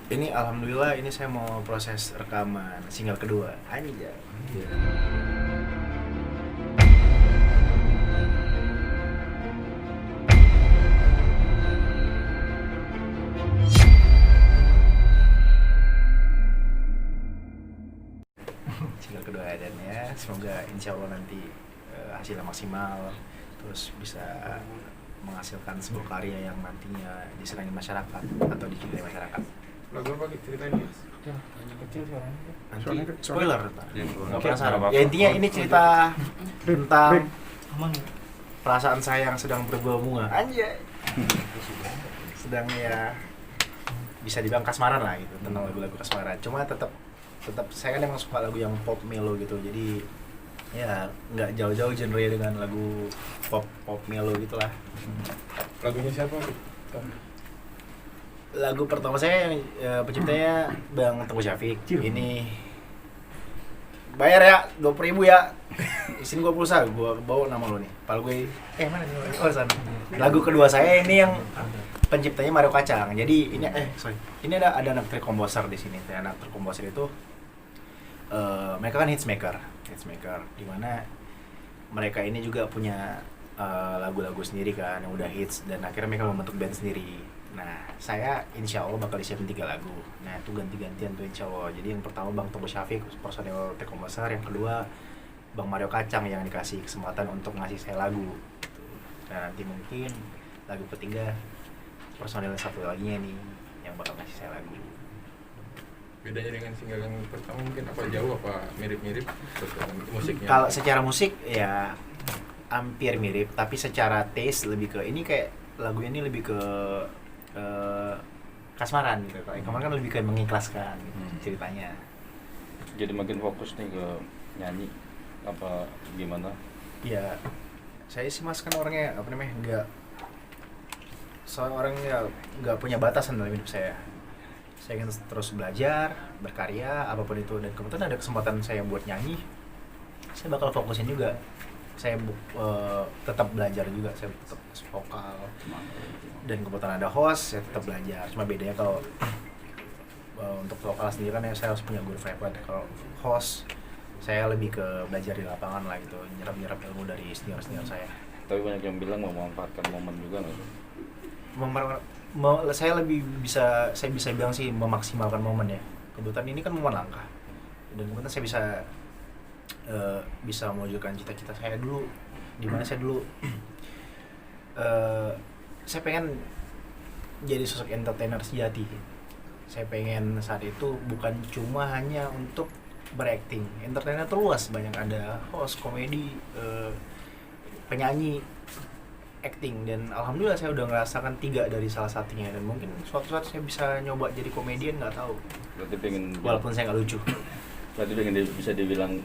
Ini alhamdulillah ini saya mau proses rekaman single kedua. Aja. Single kedua dan ya semoga insya Allah nanti hasilnya maksimal, terus bisa menghasilkan sebuah karya yang nantinya disenangi masyarakat atau dicintai masyarakat. Lagu apa gitu ceritanya? Kecil suaranya. Nanti spoiler, nggak Oke, penasaran. nggak Ya intinya ini cerita tentang Aman. perasaan saya yang sedang berbunga-bunga. Anjay. Sedang ya bisa dibilang kasmaran lah gitu, tentang lagu-lagu kasmaran. Cuma tetap saya kan emang suka lagu yang pop melo gitu. Jadi ya nggak jauh-jauh genre dengan lagu pop melo gitulah. Lagunya siapa? Lagu pertama saya penciptanya Bang Teguh Syafiq. Ini bayar ya 20.000 ya. Sini gua pulsa, gua bawa nama lo nih. Pal gue mana nih? Oh sana. Lagu kedua saya ini yang penciptanya Mario Kacang. Jadi ini ini ada anak track komposer di sini. Anak track komposer itu mereka kan hitsmaker di mana mereka ini juga punya lagu-lagu sendiri kan yang udah hits dan akhirnya mereka membentuk band sendiri. Nah, saya insya Allah bakal disiapin 3 lagu. Nah, itu ganti-gantian tuh insya Allah. Jadi yang pertama Bang Teguh Syafiq, personil track komposer. Yang kedua Bang Mario Kacang yang dikasih kesempatan untuk ngasih saya lagu. Nah, nanti mungkin lagu ketiga personil satu lagi nih yang bakal ngasih saya lagu. Bedanya dengan single yang pertama mungkin apa jauh apa mirip-mirip terus musiknya? Kalau secara musik ya hampir mirip, tapi secara taste lebih ke ini kayak lagunya ini lebih ke kasmaran gitu. Kalau yang kemarin kan lebih ke mengikhlaskan gitu, ceritanya. Jadi makin fokus nih ke nyanyi apa gimana? Ya, saya sih mas kan orangnya apa namanya nggak punya batasan dalam hidup saya. Saya ingin terus belajar, berkarya, apapun itu. Dan kebetulan ada kesempatan saya buat nyanyi, saya bakal fokusin juga. Saya tetap belajar juga, saya tetap vokal. Dan kebetulan ada host, saya tetap belajar. Cuma bedanya kalau untuk vokal sendiri kan ya saya harus punya guru private. Kalau host, saya lebih ke belajar di lapangan lah gitu, nyerap ilmu dari senior saya. Tapi banyak yang bilang memanfaatkan momen juga nggak sih? Saya bisa bilang sih memaksimalkan momen ya. Kebetulan ini kan momen langka dan kebetulan saya bisa mewujudkan cita-cita saya dulu, di mana saya dulu saya pengen jadi sosok entertainer sejati. Saya pengen saat itu bukan cuma hanya untuk berakting. Entertainer itu luas, banyak ada host, komedi, penyanyi, acting, dan alhamdulillah saya udah ngerasakan 3 dari salah satunya. Dan mungkin suatu saat saya bisa nyoba jadi komedian, nggak tahu. Berarti pengen Walaupun saya nggak lucu. Berarti pengen bisa dibilang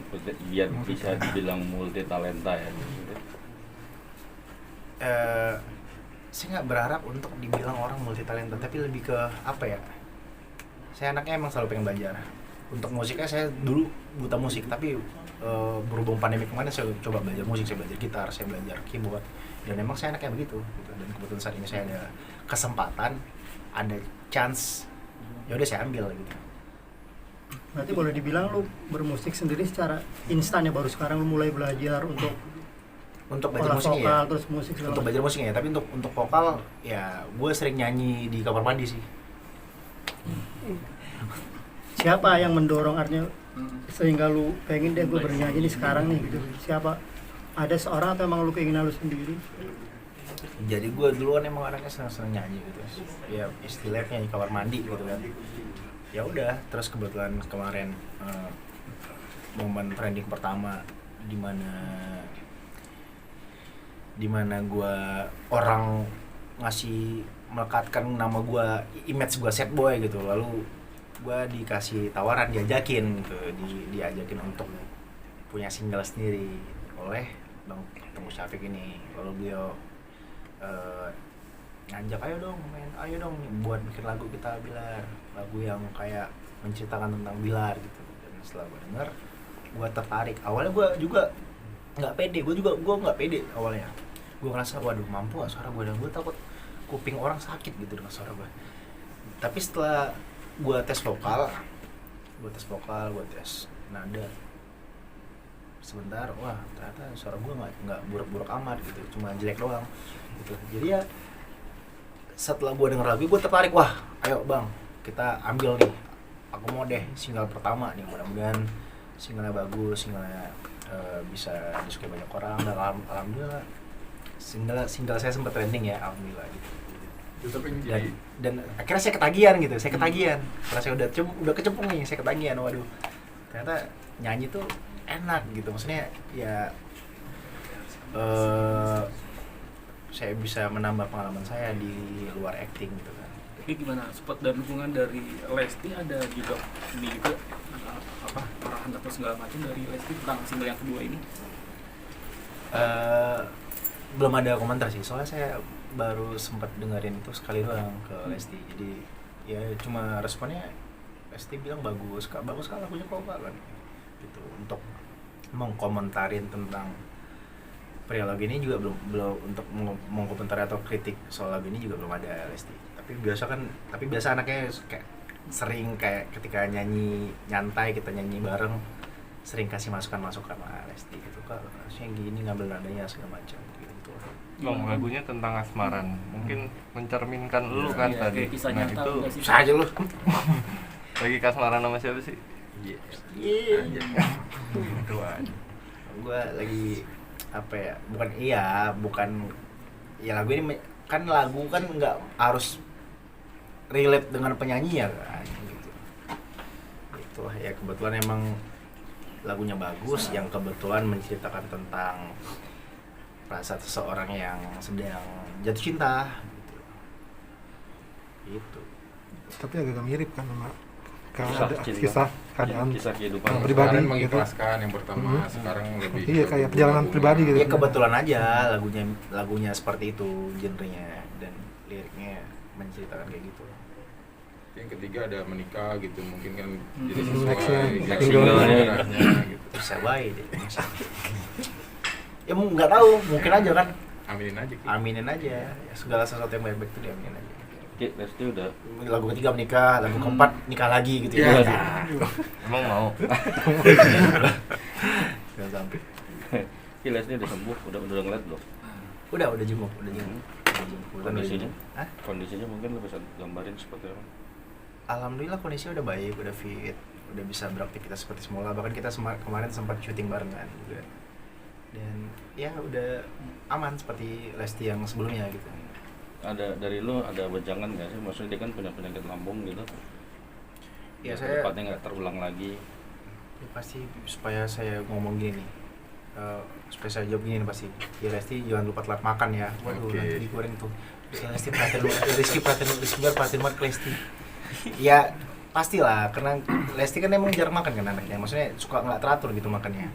biar bisa dibilang multi talenta ya. Saya nggak berharap untuk dibilang orang multi talenta, tapi lebih ke apa ya? Saya anaknya emang selalu pengen belajar. Untuk musiknya saya dulu buta musik, tapi berhubung pandemi kemarin saya coba belajar musik, saya belajar gitar, saya belajar keyboard, dan emang saya anaknya begitu gitu. Dan kebetulan saat ini saya ada kesempatan, ada chance, ya udah saya ambil gitu. Berarti boleh dibilang lu bermusik sendiri secara instan ya, baru sekarang lu mulai belajar untuk belajar musiknya vokal, ya, terus musik segala untuk belajar musiknya ya. Tapi untuk vokal ya gue sering nyanyi di kamar mandi sih. Siapa yang mendorong artinya sehingga lu pengen deh gue bernyanyi nih sekarang nih gitu? Siapa? Ada seorang atau emang lu keinginan lu sendiri? Jadi gue duluan emang anaknya senang nyanyi gitu ya, istilahnya nyanyi kamar mandi gitu kan. Ya udah, terus kebetulan kemarin momen trending pertama di mana gue orang ngasih melekatkan nama gue, image gue sad boy gitu, lalu gue dikasih tawaran, diajakin diajakin untuk punya single sendiri oleh Bang Teguh Syafiq ini. Lalu beliau ngajak, ayo dong buat bikin lagu kita Bilar, lagu yang kayak menceritakan tentang Bilar gitu. Dan setelah gue denger, gue tertarik. Awalnya gue juga nggak pede, gue nggak pede awalnya. Gue ngerasa waduh mampu gak suara gue, dan gue takut kuping orang sakit gitu dengan suara gue. Tapi setelah gue tes vokal, gue tes nada. Sebentar, wah ternyata suara gue nggak buruk-buruk amat gitu, cuma jelek doang gitu. Jadi ya setelah gue denger lagu gue tertarik, wah ayo bang kita ambil nih, aku mau deh single pertama nih, mudah-mudahan singlenya bagus, singlenya bisa disukai banyak orang. Dan alhamdulillah single saya sempat trending ya, alhamdulillah gitu. Tapi jadi Dan akhirnya saya ketagihan gitu, karena saya udah kecemplung nih, saya ketagihan, waduh ternyata nyanyi tuh enak gitu, maksudnya ya saya bisa menambah pengalaman saya di luar acting gitu kan. Jadi gimana support dan dukungan dari Lesti, ada juga ini juga arahan atau segala macam dari Lesti tentang single yang kedua ini? Belum ada komentar sih, soalnya saya baru sempat dengerin itu sekali doang ke Lesti. Jadi ya cuma responnya Lesti bilang bagus kak lagunya kok kan gitu. Untuk mengkomentarin tentang perihal lagu ini juga belum untuk mengkomentari atau kritik soal lagu ini juga belum ada Lesti. Tapi biasa anaknya kayak sering kayak ketika nyanyi nyantai, kita nyanyi bareng sering kasih masukan lah Lesti gitu, kak harusnya gini, ngambil nadanya segala macam gitu. Bang, lagunya tentang asmaran, mungkin mencerminkan lu kan Iya, tadi. kayak kisah Nah nyata itu enggak sih? Bisa aja lu. lagi kasmaran sama siapa sih? Iya. Tuan. Gua lagi apa ya? Bukan lagu ini kan nggak harus relate dengan penyanyi ya kan gitu. Itu ya kebetulan emang lagunya bagus, yang kebetulan menceritakan tentang rasa seseorang yang sedang jatuh cinta gitu. Tapi agak mirip kan sama Cinta. kisah keadaan Kisah kehidupan yang pribadi kemarin gitu. mengikhlaskan yang pertama, sekarang lebih Iya, kayak perjalanan pribadi gitu. Ya kebetulan aja lagunya seperti itu genrenya, dan liriknya menceritakan kayak gitu. Yang ketiga ada menikah gitu, mungkin kan jadi Nextnya, sesuai singlenya. gitu. Bisa baik deh. Ya nggak tahu, mungkin aja kan. Aminin aja. Ki. Aminin aja. Ya, segala sesuatu yang baik-baik itu diaminin aja. Oke, Lesti udah Lagu ketiga menikah, lagu keempat nikah lagi gitu Iya. ya. Emang mau? Nggak sampai. Oke, Lesti udah sembuh, udah ngeliat belum? Udah jenguk. Kondisinya? Hah? Kondisinya mungkin lu bisa gambarin seperti apa? Alhamdulillah kondisinya udah baik, udah fit, udah bisa beraktivitas seperti semula. Bahkan kita kemarin sempat syuting barengan juga. Dan ya udah aman seperti Lesti yang sebelumnya gitu. Ada dari lu ada wejangan nggak sih? Maksudnya dia kan punya penyakit lambung gitu. Ya Biar saya kedepannya nggak terulang lagi. ya, pasti supaya saya ngomong gini nih, supaya saya jawab gini nih pasti. Ya Lesti jangan lupa telat makan ya. Waduh, Oke. nanti digoreng tuh. Si Lesti Rizky perhatiin banget ke Lesti. Ya pastilah, karena Lesti kan emang jarang makan kan anaknya. Maksudnya suka nggak teratur gitu makannya.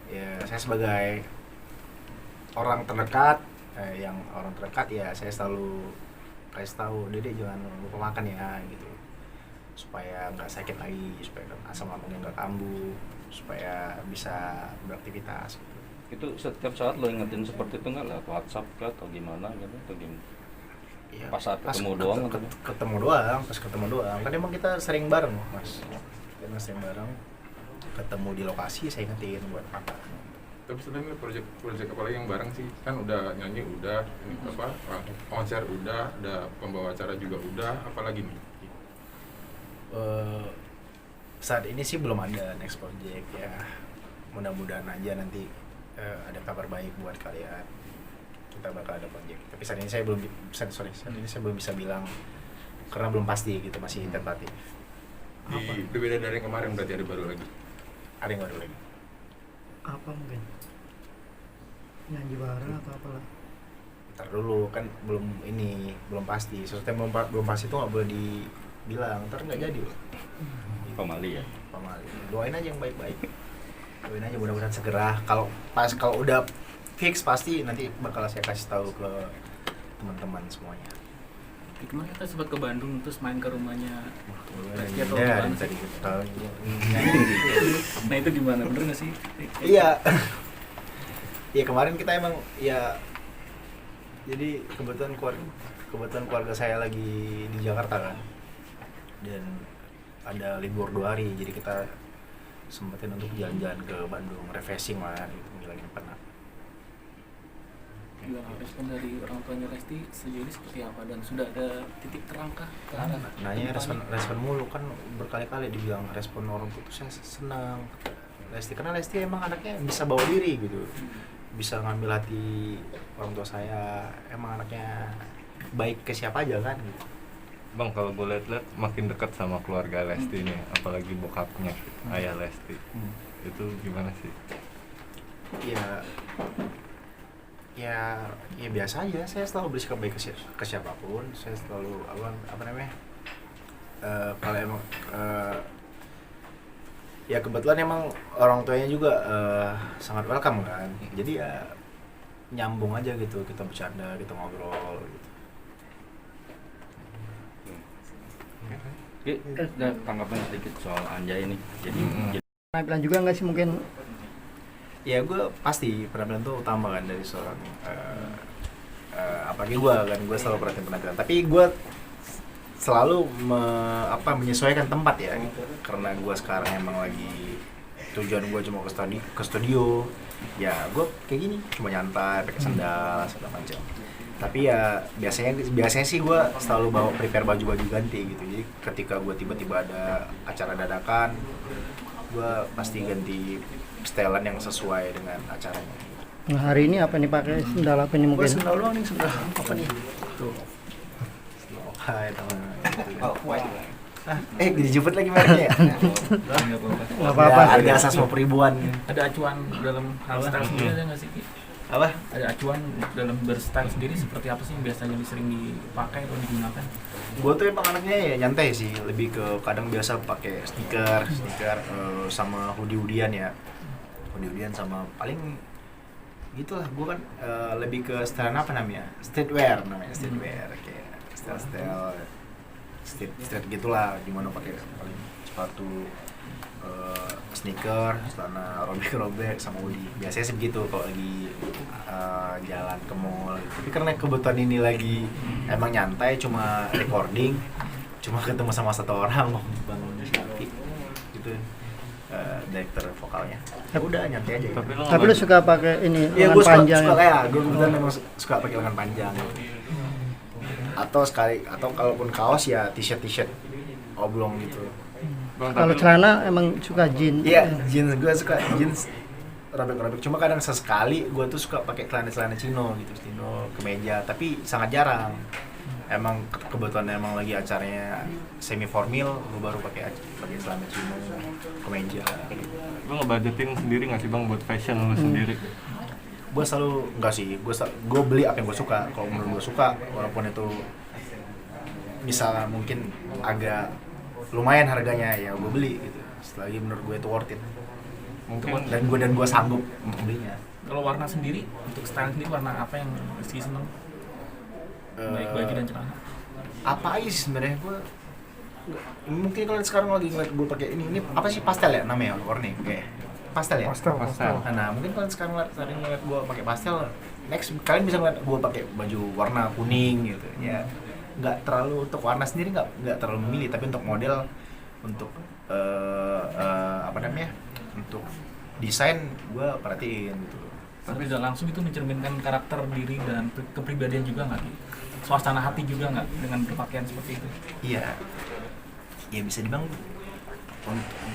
Ya saya sebagai orang terdekat, ya saya selalu kasih tahu, Dede jangan lupa makan ya gitu, supaya nggak sakit lagi, supaya asam lambungnya nggak kambuh, supaya bisa beraktivitas gitu. Itu setiap saat lo ingetin seperti itu nggak lewat WhatsApp kah atau gimana gitu atau gimana? Ya, Pas saat ketemu doang atau gimana? pas ketemu doang kan emang kita sering bareng mas, karena sering bareng ketemu di lokasi saya ingetin buat makan. Tapi sebenarnya proyek apa lagi yang bareng sih? Kan udah nyanyi udah, ini konser udah, ada pembawa acara juga udah, apalagi nih? Saat ini sih belum ada next project ya, mudah-mudahan aja nanti ada kabar baik buat kalian, kita bakal ada project. Tapi saat ini saya belum bisa bilang karena belum pasti gitu, masih tentatif. Berbeda dari yang kemarin, berarti ada baru lagi. Ada yang baru lagi. Apa mungkin? Nyanyi bareng atau apalah? Ntar dulu kan belum pasti. Sesuatu yang belum pasti itu nggak boleh dibilang, ntar nggak jadi loh. Pamali ya. Pamali. Doain aja yang baik-baik. Doain aja mudah-mudahan segera. Kalau udah fix pasti nanti bakal saya kasih tahu ke teman-teman semuanya. Kemarin kita sempat ke Bandung terus main ke rumahnya Lesti atau Ya, gimana tadi sih? kita tahu. Nah itu gimana, bener nggak sih? Iya. Ya kemarin kita emang ya, jadi kebetulan keluarga saya lagi di Jakarta kan. dan ada libur 2 hari, jadi kita sempetin untuk jalan-jalan ke Bandung, refreshing lah gitu, ngilangin penat. Gimana respon dari orang tuanya Lesti sejauh ini seperti apa, dan sudah ada titik terangkah ke arah Nanya kedepannya? respon mulu kan, berkali-kali dibilang respon orang tua tuh saya senang Lesti, karena Lesti emang anaknya bisa bawa diri gitu, bisa ngambil hati orang tua saya, emang anaknya baik ke siapa aja kan gitu. Bang, kalau gue lihat makin dekat sama keluarga Lesti nih, apalagi bokapnya, ayah Lesti. Itu gimana sih? Ya biasa aja. Saya selalu bersikap baik ke siapapun. Saya selalu apa namanya? Kalau emang ya kebetulan emang orang tuanya juga sangat welcome kan. Jadi ya nyambung aja gitu, kita bercanda, kita ngobrol gitu. Oke, ada tanggapan sedikit soal Anjay ini. Jadi Penampilan juga nggak sih mungkin? Ya gue pasti penampilan tuh utama kan dari seorang apalagi gue selalu perhatiin penampilan, tapi gue selalu menyesuaikan tempat ya gitu. Karena gue sekarang emang lagi tujuan gue cuma ke studio ya, gue kayak gini cuma nyantai pakai sandal segala macam. Tapi ya biasanya sih gue selalu bawa prepare baju ganti gitu. Jadi ketika gue tiba-tiba ada acara dadakan, gue pasti ganti setelan yang sesuai dengan acaranya. Nah, hari ini apa nih pakai sendal apa nih Gue mungkin? sendal doang nih, sendal apa nih? Tuh. Sendal Ohai teman. Dijemput lagi mereknya ya? Nggak apa-apa. Ya, harga asas 50 ribuan. Ada acuan dalam hal style sendiri ada nggak sih? Apa? Ada acuan dalam berstyle sendiri seperti apa sih yang biasanya sering dipakai atau digunakan? Gue tuh emang anaknya ya nyantai sih, lebih ke kadang biasa pakai sneaker sama hoodie-hoodiean ya. Hoodie-hoodiean sama paling gitulah. Gue kan lebih ke style apa namanya? Streetwear namanya, streetwear kayak style street gitulah, dimana pakai paling sepatu sneaker, celana robek sama hoodie. Biasanya sih begitu kalau lagi jalan ke mall. Tapi karena kebetulan ini lagi emang nyantai, cuma recording, cuma ketemu sama satu orang, Bang Syafi gitu, director vokalnya. Ya udah nyantai aja. Tapi lu suka pakai ini Iya, lengan gue panjang? suka ya. Gue kebetulan memang suka pakai lengan panjang. Atau kalaupun kaos ya t-shirt oblong gitu. Bang, Kalau celana emang suka jeans? Iya, jeans, gue suka jeans robek-robek. Cuma kadang sesekali gue tuh suka pakai celana chino gitu, chino kemeja, tapi sangat jarang. Emang kebetulan emang lagi acaranya semi formal, gue baru pakai celana chino, kemeja. Lu ngebudgetin sendiri nggak sih Bang buat fashion lu sendiri? Gue selalu enggak sih, gue beli apa yang gue suka. Kalau menurut gue suka, walaupun itu misalnya mungkin agak lumayan harganya, ya gue beli gitu. Selagi menurut gue itu worth it. Mungkin Dan gue sanggup membelinya. Kalau warna sendiri, untuk style sendiri warna apa yang Rizky seneng? Baik baju dan celana. Apa aja sih sebenarnya gue? Mungkin kalian sekarang lagi ngeliat gue pakai ini apa sih, pastel ya namanya warnanya kayak pastel ya? Pastel. Nah mungkin kalian sekarang sering ngeliat gue pakai pastel, next kalian bisa ngeliat gue pakai baju warna kuning gitu ya. Nggak terlalu untuk warna sendiri, nggak terlalu memilih, tapi untuk model, untuk apa namanya, untuk desain gue perhatiin gitu. Tapi tidak langsung itu mencerminkan karakter diri dan kepribadian juga nggak? Suasana hati juga nggak dengan berpakaian seperti itu? Iya, ya bisa dibilang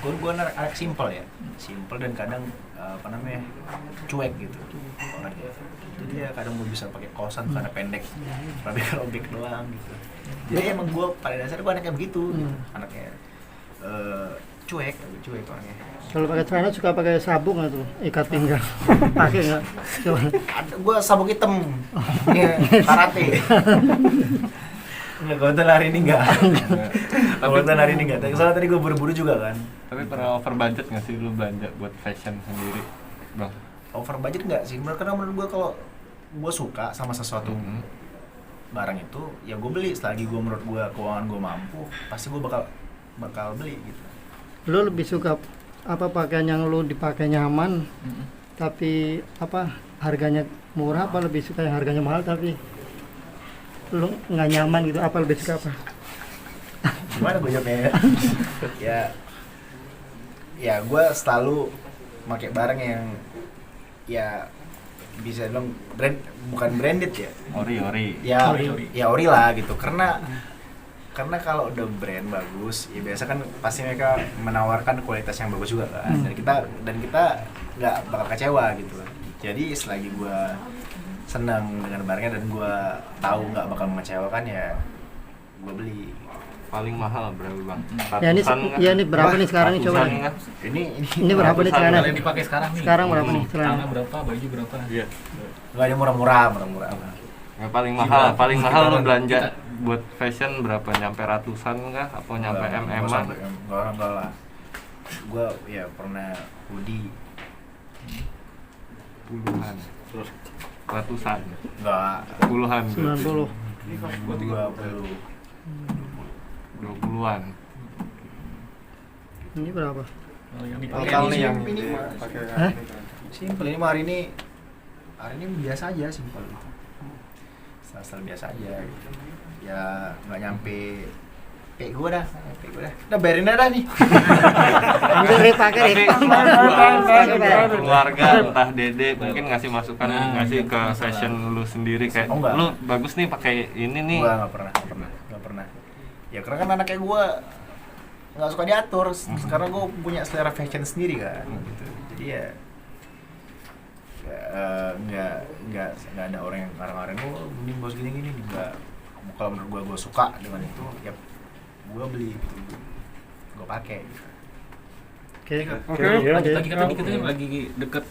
gue anak simple ya, simple dan kadang apa namanya, cuek gitu orangnya. Jadi ya kadang gue bisa pakai kaosan karena pendek, robek doang gitu. Jadi emang gue pada dasarnya gue anaknya begitu, anaknya cuek orangnya. Kalau pakai celana suka pakai sabuk nggak tuh? Ikat pinggang? Pakai nggak? Coba. Gue sabuk hitam, karate. Enggak, kebetulan hari ini enggak. Kebetulan hari ini enggak. Soalnya tadi gue buru-buru juga kan. tapi pernah over budget nggak sih lu belanja buat fashion sendiri Bang? Over budget enggak sih? Karena menurut gue kalau gue suka sama sesuatu barang itu, ya gue beli. Selagi gue menurut gue keuangan gue mampu, pasti gue bakal beli gitu. Lu lebih suka apa pakaian yang lu dipakai nyaman, tapi apa harganya murah, apa lebih suka yang harganya mahal tapi lu nggak nyaman gitu? Apa lebih suka apa? Gimana gue jawabnya ya gue selalu pakai barang yang ya bisa bilang bukan branded ya, Ori. ya Ori. ya ori lah gitu, karena kalau udah brand bagus ya biasa kan pasti mereka menawarkan kualitas yang bagus juga kan, dan kita nggak bakal kecewa gitu. Jadi selagi gue senang dengan barangnya dan gue tahu nggak bakal mengecewakan ya gue beli. Paling mahal berapa bang? Ya ini, Ratusan nggak? ya ini berapa nih sekarang nih coba? Ratusan nggak? Ini berapa nih celana? Kalau yang dipakai sekarang nih. Sekarang berapa nih celana? Celana berapa, baju berapa? Iya. Nggak ada murah-murah. Yang paling Iya, mahal, paling mahal lu sekitaran belanja kita. buat fashion berapa? Nyampe ratusan nggak? Apa nyampe MM-an? Enggak lah. Gue ya pernah hoodie Puluhan. Terus ratusan, enggak puluhan, 90. 20-an. Ini berapa? Oh, yang dipakai Total ini nih yang ini pakai Hah? simpel. Ini mah hari ini biasa aja, simpel. Style biasa aja gitu. Ya nggak nyampe kayak gue dah. Udah bayarin aja dah nih. Ambil Rip, pakai Rip. Keluarga entah dede mungkin ngasih masukan, Nah, ngasih gitu, ke masalah. fashion lu sendiri kayak Oh, enggak. lu bagus nih pakai ini nih. Nggak pernah. Ya karena kan anaknya gue nggak suka diatur, karena gue punya selera fashion sendiri kan, gitu. Jadi ya nggak ada orang yang ngarang-ngarang ini bos gini nggak. Kalau menurut gue suka dengan itu ya gue beli gitu, gue pakai gitu. Oke. Lanjut lagi, kan tadi kita lagi deket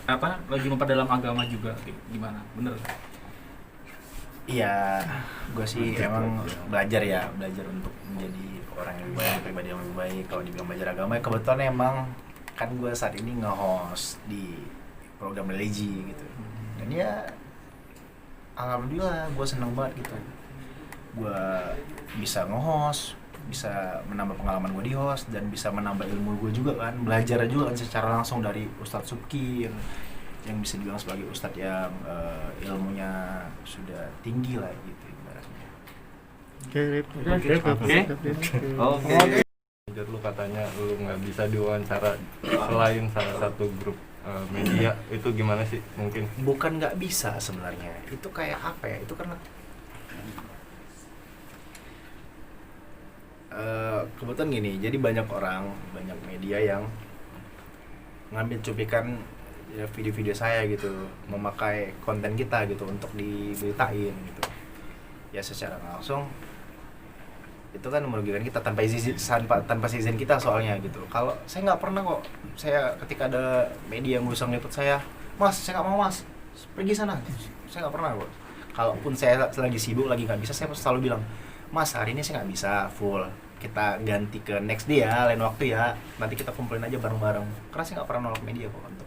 lagi memperdalam agama juga, gimana? Bener? Iya, gue sih emang belajar untuk menjadi orang yang lebih baik, pribadi yang lebih baik. Kalau dibilang belajar agama, ya kebetulan emang kan gue saat ini nge-host di program religi gitu. Dan ya alhamdulillah gue seneng banget gitu. Gue bisa nge-host, bisa menambah pengalaman gue di host, dan bisa menambah ilmu gue juga kan. Belajar juga kan secara langsung dari Ustadz Subki yang bisa dibilang sebagai ustadz yang ilmunya sudah tinggi lah gitu ibaratnya. Oke, Rip. Oke. Lu katanya lu nggak bisa diwawancara selain salah satu grup media, itu gimana sih mungkin? Bukan nggak bisa sebenarnya, itu kayak apa ya, itu karena kebetulan gini, jadi banyak media yang ngambil cuplikan ya, video-video saya gitu, memakai konten kita gitu untuk diberitain gitu. Ya secara langsung itu kan merugikan kita tanpa izin kita soalnya gitu. Kalau saya nggak pernah kok, saya ketika ada media yang berusaha ngeliput saya, mas saya nggak mau mas, pergi sana, saya nggak pernah kok. Kalaupun saya lagi sibuk, lagi nggak bisa, saya selalu bilang, mas hari ini saya nggak bisa full, kita ganti ke next day ya, lain waktu ya, nanti kita kumpulin aja bareng-bareng. Karena saya nggak pernah nolak media kok untuk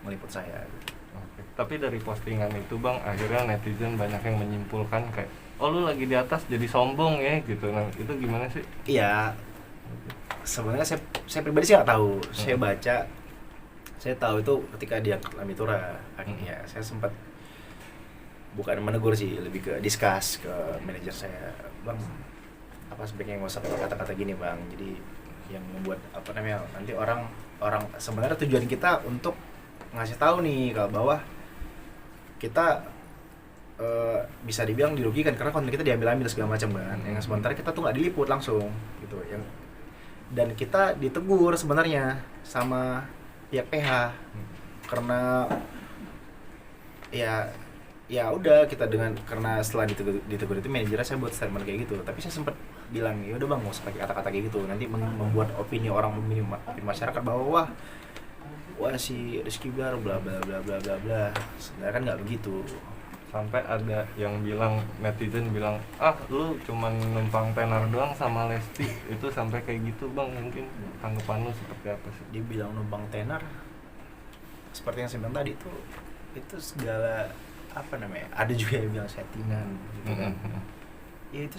meliput saya gitu. Oke. Tapi dari postingan itu bang, akhirnya netizen banyak yang menyimpulkan kayak, oh lu lagi di atas jadi sombong ya gitu. Nah itu gimana sih? Iya, sebenarnya saya pribadi sih nggak tahu. Saya baca, saya tahu itu ketika dia ke Lamitura, ya saya sempat bukan menegur sih, lebih ke discuss ke manajer saya, bang apa sebaiknya nggak usah kata-kata gini bang. Jadi yang membuat nanti orang sebenarnya tujuan kita untuk ngasih tahu nih kalau bahwa kita bisa dibilang dirugikan karena konten kita diambil segala macam kan. Yang sementara kita tuh nggak diliput langsung gitu. Dan kita ditegur sebenarnya sama pihak PH karena ya udah kita karena setelah ditegur itu manajernya saya buat statement kayak gitu. Tapi saya sempat bilang ya udah bang nggak usah pakai kata-kata kayak gitu, nanti membuat opini opini masyarakat bahwa wah si Rizky Bilar bla bla bla bla bla bla. Sebenarnya kan nggak begitu. Sampai ada yang bilang, netizen bilang, lu cuman numpang tenar doang sama Lesti. Itu sampai kayak gitu bang, mungkin tanggapan lu seperti apa sih? Dia bilang numpang tenar, seperti yang saya bilang tadi itu segala ada juga yang bilang settingan gitu kan. Ya itu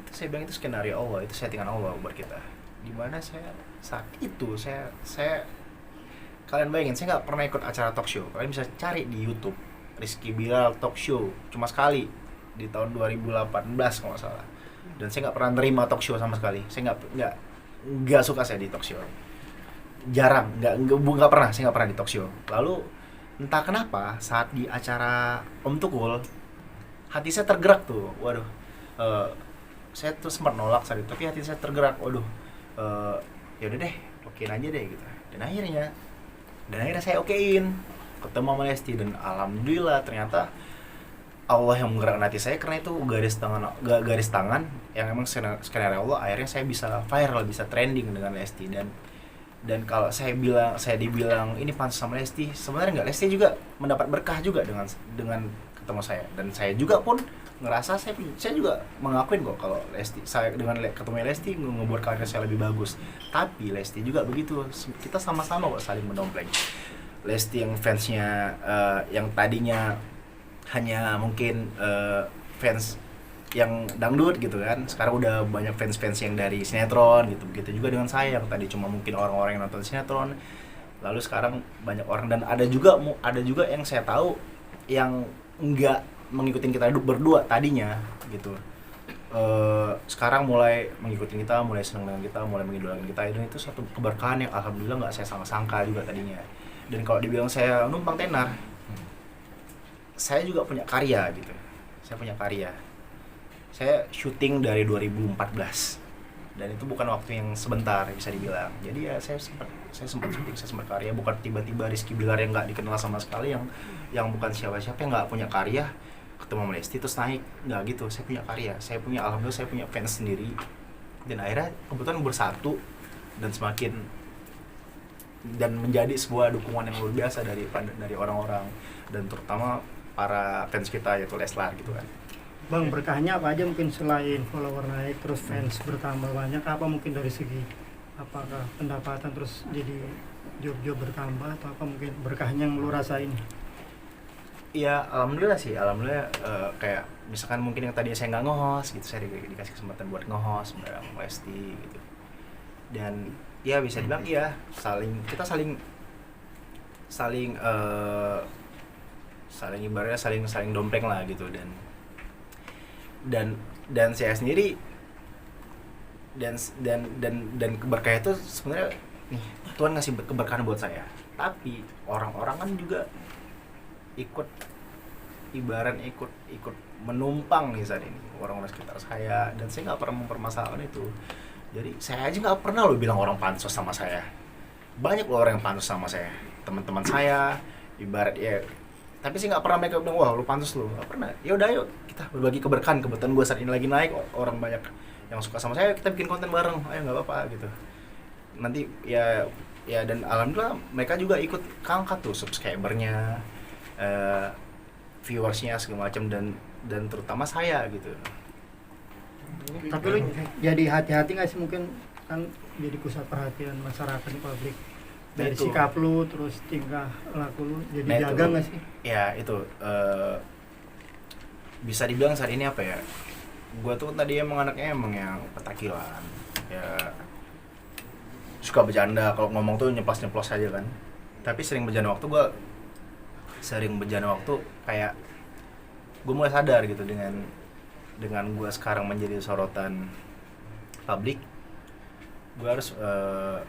saya bilang itu skenario Allah, itu settingan Allah buat kita. Dimana saya saat itu saya kalian bayangin, saya nggak pernah ikut acara talk show. Kalian bisa cari di YouTube Rizky Bilar talk show, cuma sekali di tahun 2018 kalau nggak salah. dan saya nggak pernah nerima talk show sama sekali. Saya nggak suka saya di talk show, jarang, nggak pernah, saya nggak pernah di talk show. Lalu entah kenapa saat di acara Om Tukul, hati saya tergerak tuh, waduh, saya tuh sempat nolak saat itu, tapi hati saya tergerak, waduh, ya udah deh, okein aja deh gitu. Dan akhirnya saya okein, ketemu sama Lesti, dan alhamdulillah ternyata Allah yang menggerakkan hati saya, karena itu garis tangan yang emang skenario Allah, akhirnya saya bisa viral, bisa trending dengan Lesti. Dan kalau saya dibilang ini pantas sama Lesti, sebenarnya enggak. Lesti juga mendapat berkah juga dengan ketemu saya, dan saya juga pun ngerasa saya juga mengakuin kok kalau Lesti, saya dengan ketemu Lesti ngebuat karir saya lebih bagus. Tapi Lesti juga begitu, kita sama-sama kok saling mendompleng. Lesti yang fansnya yang tadinya hanya mungkin fans yang dangdut gitu kan, sekarang udah banyak fans yang dari sinetron gitu. Begitu juga dengan saya yang tadi cuma mungkin orang-orang yang nonton sinetron, lalu sekarang banyak orang. Dan ada juga yang saya tahu yang enggak mengikutin kita berdua tadinya gitu, sekarang mulai mengikutin kita, mulai senang dengan kita, mulai mengidolakan kita. Dan itu suatu keberkahan yang alhamdulillah nggak saya sangka juga tadinya. Dan kalau dibilang saya numpang tenar, saya juga punya karya gitu. Saya punya karya. Saya syuting dari 2014, dan itu bukan waktu yang sebentar bisa dibilang. Jadi ya saya sempat syuting, saya sempat karya. Bukan tiba-tiba Rizky Bilar yang nggak dikenal sama sekali, yang bukan siapa-siapa, yang nggak punya karya, ketemu sama Lesti terus naik, nggak gitu. Saya punya karya, alhamdulillah saya punya fans sendiri, dan akhirnya kebetulan bersatu dan menjadi sebuah dukungan yang luar biasa dari orang-orang, dan terutama para fans kita, yaitu Leslar gitu kan. Bang, berkahnya apa aja mungkin selain follower naik terus fans bertambah banyak? Apa mungkin dari segi apakah pendapatan terus jadi job bertambah, atau apa mungkin berkahnya yang lu rasain? Ya alhamdulillah sih, kayak misalkan mungkin yang tadinya saya nggak nge-host gitu, saya dikasih kesempatan buat nge-host bareng Lesti gitu. Dan ya bisa dibilang iya, kita saling ibaratnya saling dompleng lah gitu. Dan saya sendiri dan keberkahan itu sebenarnya nih Tuhan ngasih keberkahan buat saya, tapi orang-orang kan juga ikut menumpang nih saat ini, orang-orang sekitar saya, dan saya nggak pernah mempermasalahkan itu. Jadi saya aja nggak pernah loh bilang orang pansos sama saya. Banyak loh orang yang pansos sama saya, teman-teman saya, ibarat ya. Tapi sih nggak pernah mereka bilang, wah lu pansos lu, nggak pernah. Ya udah yuk kita berbagi keberkahan. Kebetulan gue saat ini lagi naik, orang banyak yang suka sama saya, kita bikin konten bareng, ayo nggak apa-apa gitu. Nanti ya dan alhamdulillah mereka juga ikut keangkat tuh subscribernya, viewersnya segala macam, dan terutama saya gitu. Tapi lu jadi hati-hati nggak sih, mungkin kan jadi pusat perhatian masyarakat di publik dari itu. Sikap lu terus tingkah laku lu, jadi Nah, jaga nggak sih? Ya itu bisa dibilang saat ini apa ya, gue tuh tadi emang anaknya yang petakilan ya, suka bercanda, kalau ngomong tuh nyeplos aja kan. Tapi sering berjalan waktu kayak gue mulai sadar gitu dengan gue sekarang menjadi sorotan publik, gue harus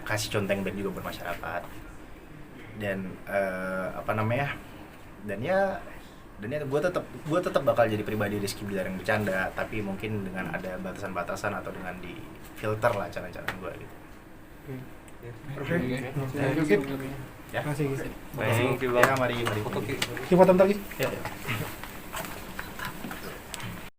kasih contoh yang baik juga buat masyarakat. Dan dan gue tetap bakal jadi pribadi Rizky Bilar yang bercanda, tapi mungkin dengan ada batasan-batasan atau dengan di filter lah cara-cara gue gitu. Oke. Ya. Masih. Thank you, Ya, Bang. mari. Kita foto bentar lagi. Ya.